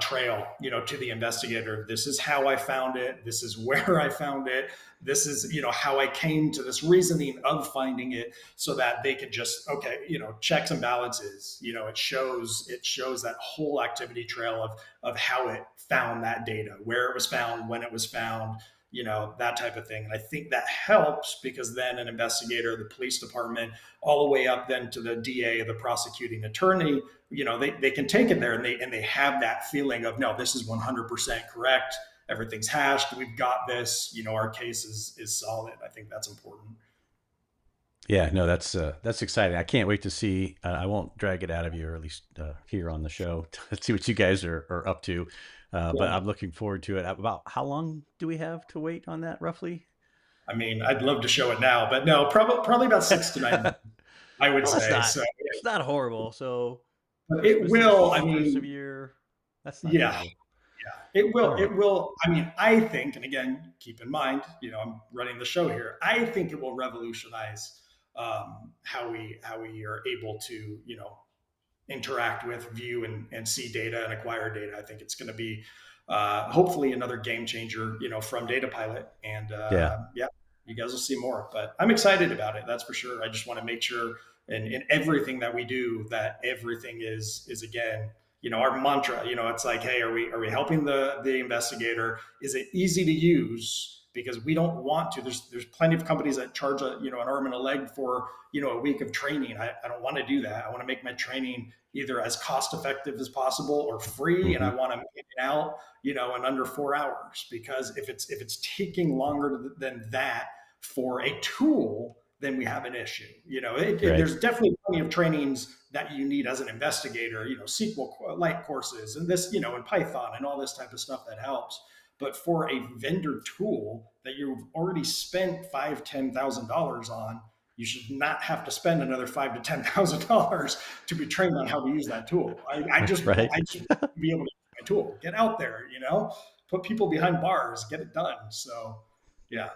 trail to the investigator. This is how I found it, this is where I found it, this is how I came to this reasoning of finding it, so that they could just okay, checks and balances. It shows that whole activity trail of how it found that data, where it was found, when it was found, that type of thing. And I think that helps because then an investigator, the police department, all the way up then to the DA, the prosecuting attorney, they can take it there and they have that feeling of no, this is 100% correct, everything's hashed, we've got this, our case is solid. I think that's important. Yeah, no, that's exciting. I can't wait to see. I won't drag it out of you, or at least here on the show, to see what you guys are up to. But Yeah. I'm looking forward to it. About how long do we have to wait on that, roughly? I mean, I'd love to show it now, but no, probably about 6 to 9 months, I would Well, say. So it's not horrible. So but it Christmas will, I ish, first of mean, year. That's not yeah, terrible. it All will. right. It will. I mean, I think, and again, keep in mind, I'm running the show here. I think it will revolutionize how we are able to, interact with, view, and see data and acquire data. I think it's going to be hopefully another game changer, from DataPilot. And Yeah. yeah, you guys will see more. But I'm excited about it. That's for sure. I just want to make sure in everything that we do that everything is again, our mantra. It's like, hey, are we helping the investigator? Is it easy to use? because we don't want to. There's plenty of companies that charge an arm and a leg for a week of training. I don't want to do that. I want to make my training either as cost effective as possible or free, and Hmm. I want to make it out in under 4 hours. Because if it's taking longer than that for a tool, then we have an issue. Right. There's definitely plenty of trainings that you need as an investigator, SQL Lite courses and this, and Python and all this type of stuff that helps. But for a vendor tool that you've already spent $5,000 to $10,000 on, you should not have to spend another $5,000 to $10,000 to be trained on how to use that tool. Right. I just want to be able to use my tool. Get out there, put people behind bars, get it done. So, yeah,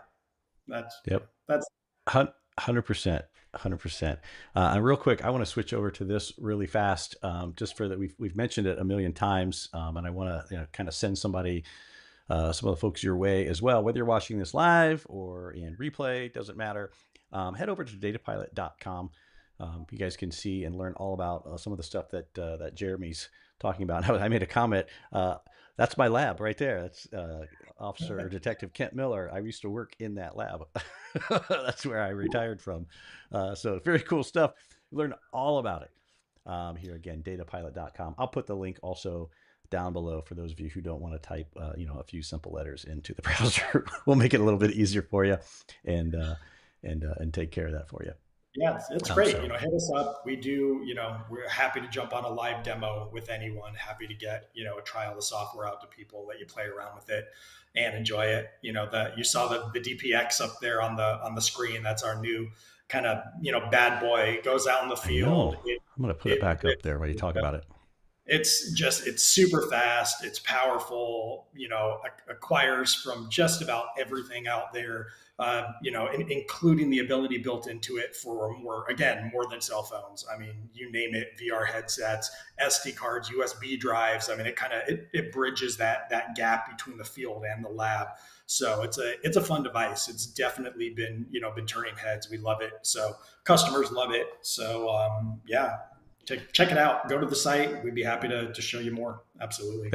that's Yep. that's 100%. 100%. And real quick, I want to switch over to this really fast, just for that we've mentioned it a million times, and I want to kind of send somebody, some of the folks your way as well. Whether you're watching this live or in replay, doesn't matter. Head over to datapilot.com. You guys can see and learn all about some of the stuff that Jeremy's talking about. I made a comment. That's my lab right there. That's Officer or Detective Kent Miller. I used to work in that lab. That's where I retired from. So very cool stuff. Learn all about it. Here again, datapilot.com. I'll put the link also down below for those of you who don't want to type, a few simple letters into the browser. We'll make it a little bit easier for you, and take care of that for you. Yeah, it's great. So Hit us up. We do, we're happy to jump on a live demo with anyone. Happy to get, a trial of the software out to people, let you play around with it and enjoy it. You saw the DPX up there on the screen. That's our new kind of, bad boy. It goes out in the I field. know I'm going to put it back up there when you talk about it. It's super fast, it's powerful, acquires from just about everything out there, including the ability built into it for more than cell phones. I mean, you name it: VR headsets, SD cards, USB drives. I mean, it bridges that gap between the field and the lab. So it's a fun device. It's definitely been turning heads. We love it. So customers love it. So yeah, check it out. Go to the site. We'd be happy to show you more. Absolutely.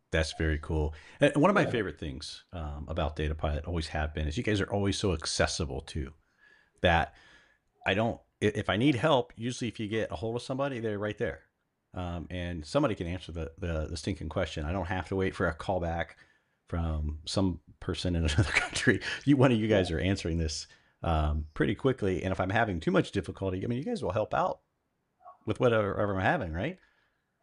That's very cool. And one of my Yeah, favorite things about Data Pilot always have been is you guys are always so accessible too, that if I need help, usually if you get a hold of somebody, they're right there. And somebody can answer the stinking question. I don't have to wait for a call back from some person in another country. One of you yeah, guys are answering this pretty quickly. And if I'm having too much difficulty, I mean, you guys will help out with whatever I'm having, right?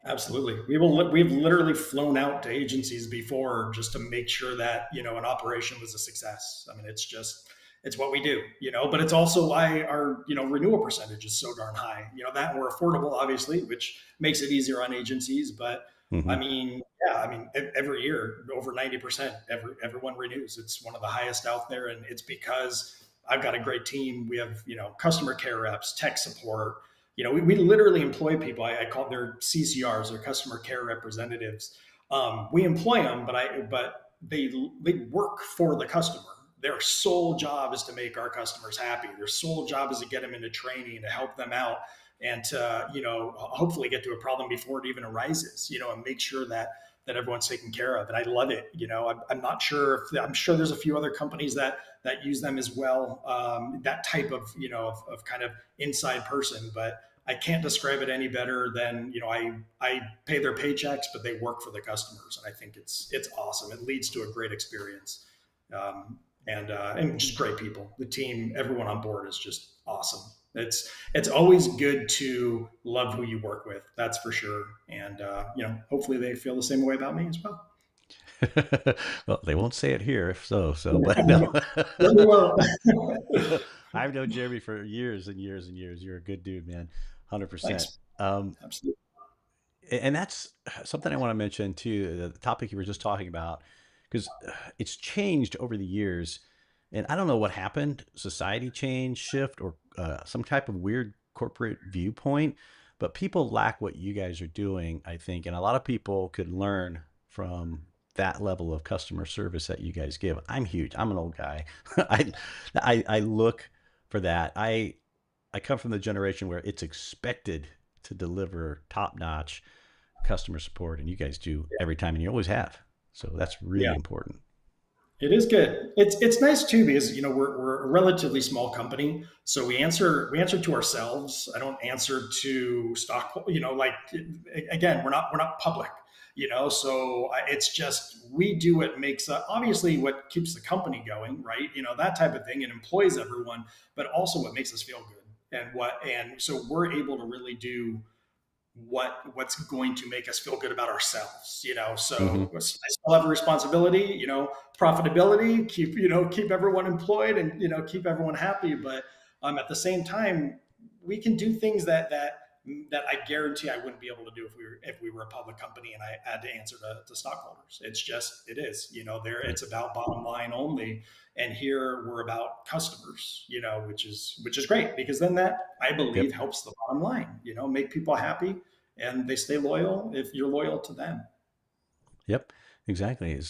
absolutely. We've literally flown out to agencies before just to make sure that an operation was a success. I mean, it's what we do, But it's also why our renewal percentage is so darn high. That we're affordable, obviously, which makes it easier on agencies. But I Hmm. mean, yeah, I mean, every year over 90%, everyone renews. It's one of the highest out there, and it's because I've got a great team. We have customer care reps, tech support. We literally employ people. I call their CCRs or customer care representatives. We employ them, but they work for the customer. Their sole job is to make our customers happy. Their sole job is to get them into training, to help them out, and to hopefully get to a problem before it even arises. And make sure that everyone's taken care of. And I love it. I'm not sure if I'm sure there's a few other companies that use them as well. That type of of kind of inside person, but I can't describe it any better than I pay their paychecks, but they work for the customers, and I think it's awesome. It leads to a great experience, and just great people. The team, everyone on board is just awesome. It's always good to love who you work with. That's for sure, and hopefully they feel the same way about me as well. Well, they won't say it here if so, but no. Very well. I've known Jeremy for years and years and years. You're a good dude, man. 100%. Thanks. Um, Absolutely. and that's something I want to mention too, the topic you were just talking about, because it's changed over the years. And I don't know what happened, society change, shift, or some type of weird corporate viewpoint, but people lack what you guys are doing, I think. And a lot of people could learn from that level of customer service that you guys give. I'm huge. I'm an old guy. I look for that. I come from the generation where it's expected to deliver top notch customer support, and you guys do every time, and you always have. So that's really Yeah. important. It is good. It's nice too because we're a relatively small company, so we answer to ourselves. I don't answer to stock. Like again, we're not public. So it's just we do what makes obviously what keeps the company going, right? That type of thing, and employs everyone, but also what makes us feel good, and so we're able to really do what's going to make us feel good about ourselves. So Hmm. I still have a responsibility, profitability, keep everyone employed, and keep everyone happy. But at the same time, we can do things that I guarantee I wouldn't be able to do if we were a public company and I had to answer to stockholders. It is, there Right. it's about bottom line only. And here we're about customers, which is great, because then that, I believe, Yep. helps the bottom line, make people happy, and they stay loyal if you're loyal to them. Yep. Exactly.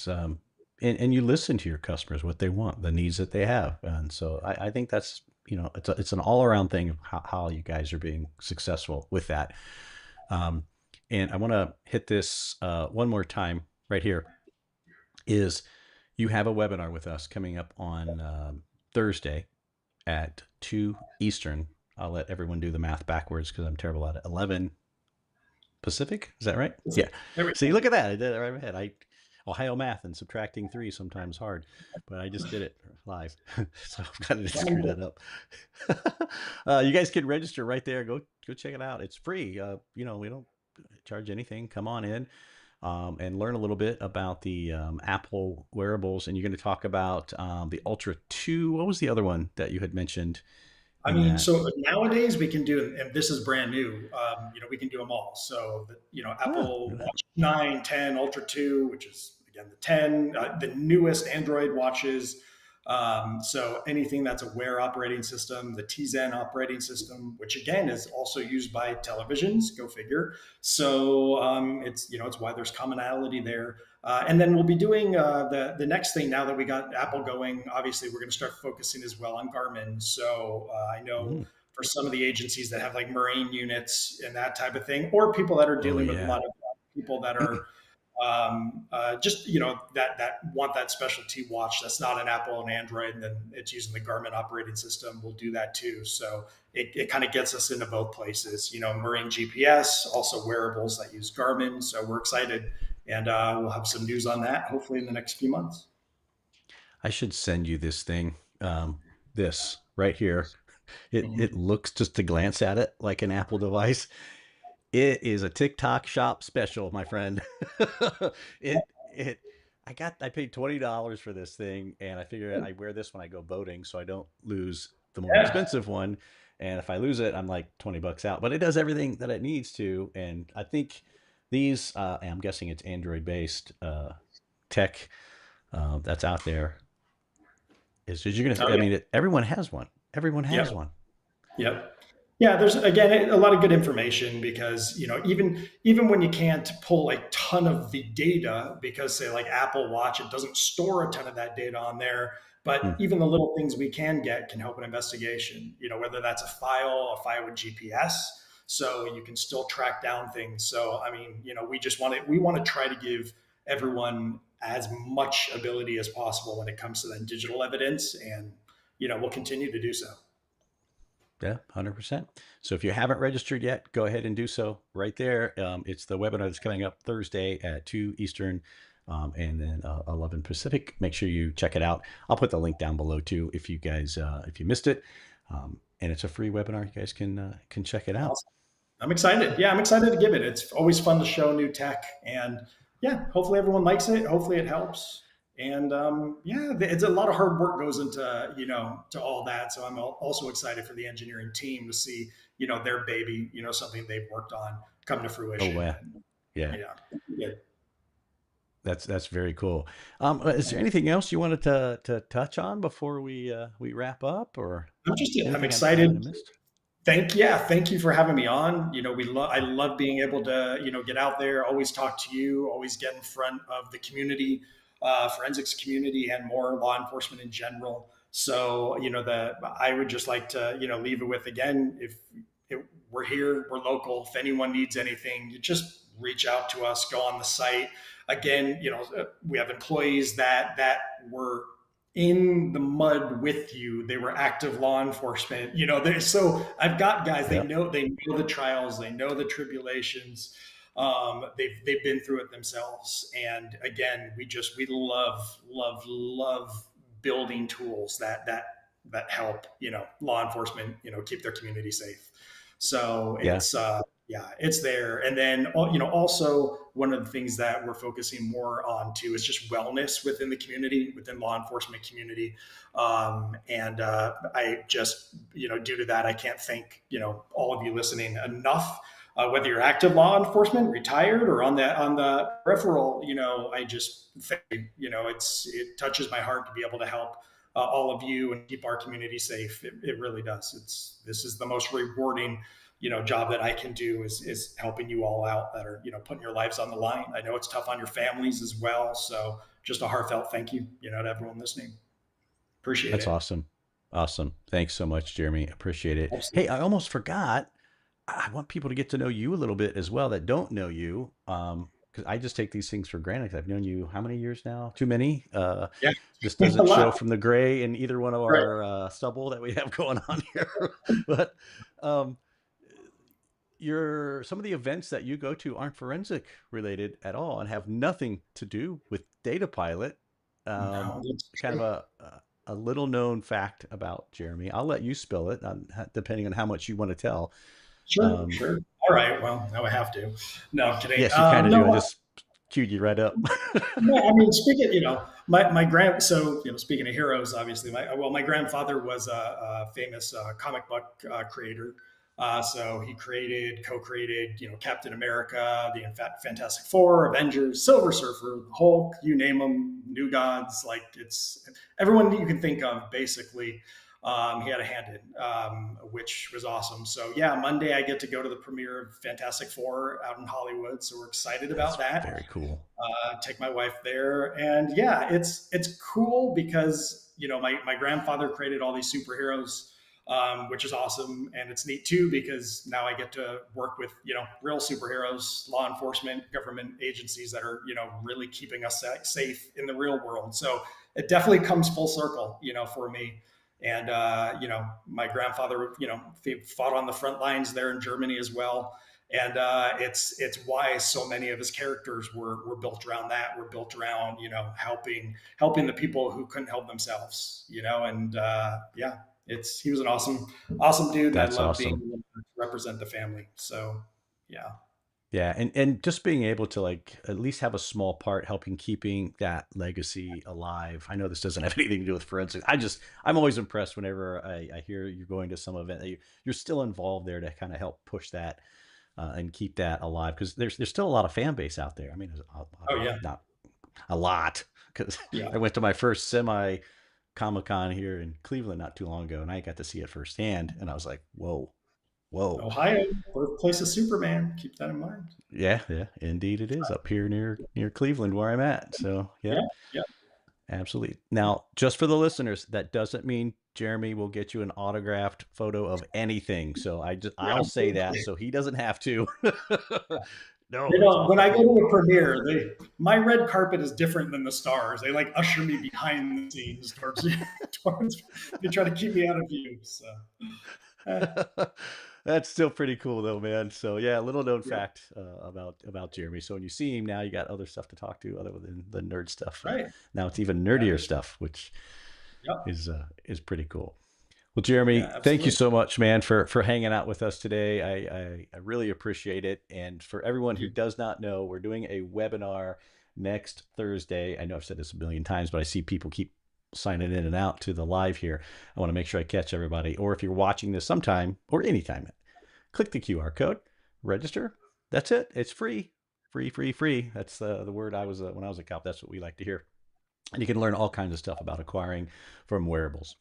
And you listen to your customers, what they want, the needs that they have. And so I think that's, it's an all around thing of how you guys are being successful with that. Um, and I want to hit this one more time right here is you have a webinar with us coming up on Thursday at 2 Eastern. I'll let everyone do the math backwards because I'm terrible at it. 11 Pacific. Is that right? Yeah. There we See, look at that. I did it right in my head. Ohio math and subtracting three sometimes hard, but I just did it live, so I've got to screw go. that up. You guys can register right there. Go check it out. It's free. We don't charge anything. Come on in. And learn a little bit about the Apple wearables. And you're going to talk about the Ultra 2. What was the other one that you had mentioned I in mean, that? so nowadays we can do, and this is brand new. We can do them all. So, Ah, Apple Watch 9, 10, Ultra 2, which is again the 10, the newest Android watches. So anything that's a Wear operating system, the Tizen operating system, which again is also used by televisions. Go figure. So it's why there's commonality there. And then we'll be doing the next thing now that we got Apple going. Obviously, we're going to start focusing as well on Garmin. So I know mm. for some of the agencies that have like marine units and that type of thing, or people that are Oh, dealing with a yeah. lot of people that are just that want that specialty watch that's not an Apple and Android, and then it's using the Garmin operating system. We'll do that too. So it kind of gets us into both places. Marine GPS, also wearables that use Garmin. So we're excited, and we'll have some news on that hopefully in the next few months. I should send you this thing. This right here. It Mhm. looks, just to glance at it, like an Apple device. It is a TikTok shop special, my friend. it I paid $20 for this thing, and I figure I wear this when I go boating so I don't lose the more Yeah. expensive one. And if I lose it, I'm like 20 bucks out. But it does everything that it needs to. And I think these I'm guessing it's Android based tech that's out there. Is you're Oh gonna, I yeah. mean, everyone has one. Everyone has Yep. one. Yep. Yeah, there's again a lot of good information, because even when you can't pull a ton of the data, because say like Apple Watch, it doesn't store a ton of that data on there. But Hmm. even the little things we can get can help an investigation. Whether that's a file with GPS, so you can still track down things. So I mean, we want to try to give everyone as much ability as possible when it comes to that digital evidence, and we'll continue to do so. Yeah, 100%. So if you haven't registered yet, go ahead and do so right there. It's the webinar that's coming up Thursday at 2 Eastern, and then 11 Pacific. Make sure you check it out. I'll put the link down below too if you guys if you missed it. And it's a free webinar. You guys can check it out. Awesome. I'm excited. Yeah, I'm excited to give it. It's always fun to show new tech, and yeah, hopefully everyone likes it. Hopefully it helps. And yeah, it's a lot of hard work goes into to all that. So I'm also excited for the engineering team to see their baby, something they've worked on come to Oh, fruition. wow. And Yeah, yeah, yeah. that's very cool. Is there anything else you wanted to touch on before we wrap up, or I'm anything I might excited. have missed? Thank you for having me on. I love being able to get out there, always talk to you, always get in front of the community, forensics community, and more law enforcement in general. So the I would just like to leave it with, again, if we're here, we're local. If anyone needs anything, you just reach out to us, go on the site. again, we have employees that were in the mud with you. They were active law enforcement. So I've got guys. They Yep. know the trials. They know the tribulations. They've been through it themselves. And again, we love building tools that help law enforcement keep their community safe. So Yeah. it's there. And then also one of the things that we're focusing more on too is just wellness within the community, within law enforcement community. And I just due to that, I can't thank all of you listening enough. Whether you're active law enforcement, retired, or on the peripheral, I just think it touches my heart to be able to help all of you and keep our community safe. It really does. This is the most rewarding job that I can do is helping you all out that are putting your lives on the line. I know it's tough on your families as well. So just a heartfelt thank you to everyone listening. Appreciate That's it. awesome. Awesome. Thanks so much, Jeremy. Appreciate it. Hey, Absolutely. I almost forgot. I want people to get to know you a little bit as well that don't know you. Because I just take these things for granted. 'Cause I've known you how many years now? Too many. Yeah. Just A doesn't show lot. from the gray in either one of Right. our stubble that we have going on here. But um, some of the events that you go to aren't forensic related at all and have nothing to do with DataPilot. Um, No, that's kind of true. a little known fact about Jeremy. I'll let you spill it depending on how much you want to tell. Sure, Um, sure. All right. Well, now I have to. No, I'm kidding. yes, you kind of do. I No, just queued you right up. no, I mean, speaking, my grand, so, speaking of heroes, obviously, my grandfather was a famous comic book creator. So he co-created, Captain America, the Fantastic Four, Avengers, Silver Surfer, Hulk, you name them, New Gods, like it's everyone that you can think of, basically. He had a hand in, which was awesome. So yeah, Monday I get to go to the premiere of Fantastic Four out in Hollywood. So we're excited about That's that. very cool. Take my wife there, and yeah, it's cool because my grandfather created all these superheroes, which is awesome, and it's neat too because now I get to work with real superheroes, law enforcement, government agencies that are really keeping us safe in the real world. So it definitely comes full circle, for me. And my grandfather, fought on the front lines there in Germany as well, and it's why so many of his characters were built around that. Were built around helping the people who couldn't help themselves. And yeah, he was an awesome dude, and I That's love being awesome. able to represent the family. So yeah, Yeah, and just being able to like at least have a small part helping keeping that legacy alive. I know this doesn't have anything to do with forensics. I'm always impressed whenever I hear you're going to some event that you're still involved there to kind of help push that and keep that alive because there's still a lot of fan base out there. I mean, oh yeah, not a lot because yeah. I went to my first semi Comic Con here in Cleveland not too long ago, and I got to see it firsthand, and I was like, whoa, whoa. Ohio, birthplace of Superman. Keep that in mind. Yeah, yeah, indeed it is up here near Cleveland where I'm at. So, Yeah, yep, yeah. absolutely. Now, just for the listeners, that doesn't mean Jeremy will get you an autographed photo of anything. So I'll say that so he doesn't have to. No, it's When off the I go field. to a premiere, my red carpet is different than the stars. They like usher me behind the scenes towards they try to keep me out of view. So eh, That's still pretty cool though, man. So yeah, little known yeah, fact about Jeremy. So when you see him now, you got other stuff to talk to other than the nerd stuff, and right. now it's even That nerdier is stuff, which yep. is pretty cool. Well, Yeah, Jeremy, thank you absolutely. so much, man, for hanging out with us today. I really appreciate it. And for everyone who You does not know, we're doing a webinar next Thursday. I know I've said this a billion times, but I see people keep signing in and out to the live here. I want to make sure I catch everybody. Or if you're watching this sometime or anytime, click the QR code, register. That's it. It's free, free, free, free. That's the word I was when I was a cop. That's what we like to hear. And you can learn all kinds of stuff about acquiring from wearables.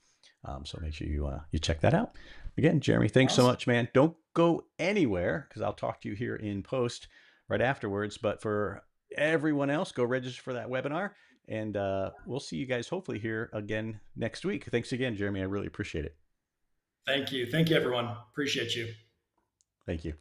So make sure you check that out. Again, Jeremy, thanks so awesome. much, man. Don't go anywhere because I'll talk to you here in post right afterwards. But for everyone else, go register for that webinar, and we'll see you guys hopefully here again next week. Thanks again, Jeremy. I really appreciate it. Thank you. Thank you, everyone. Appreciate you. Thank you.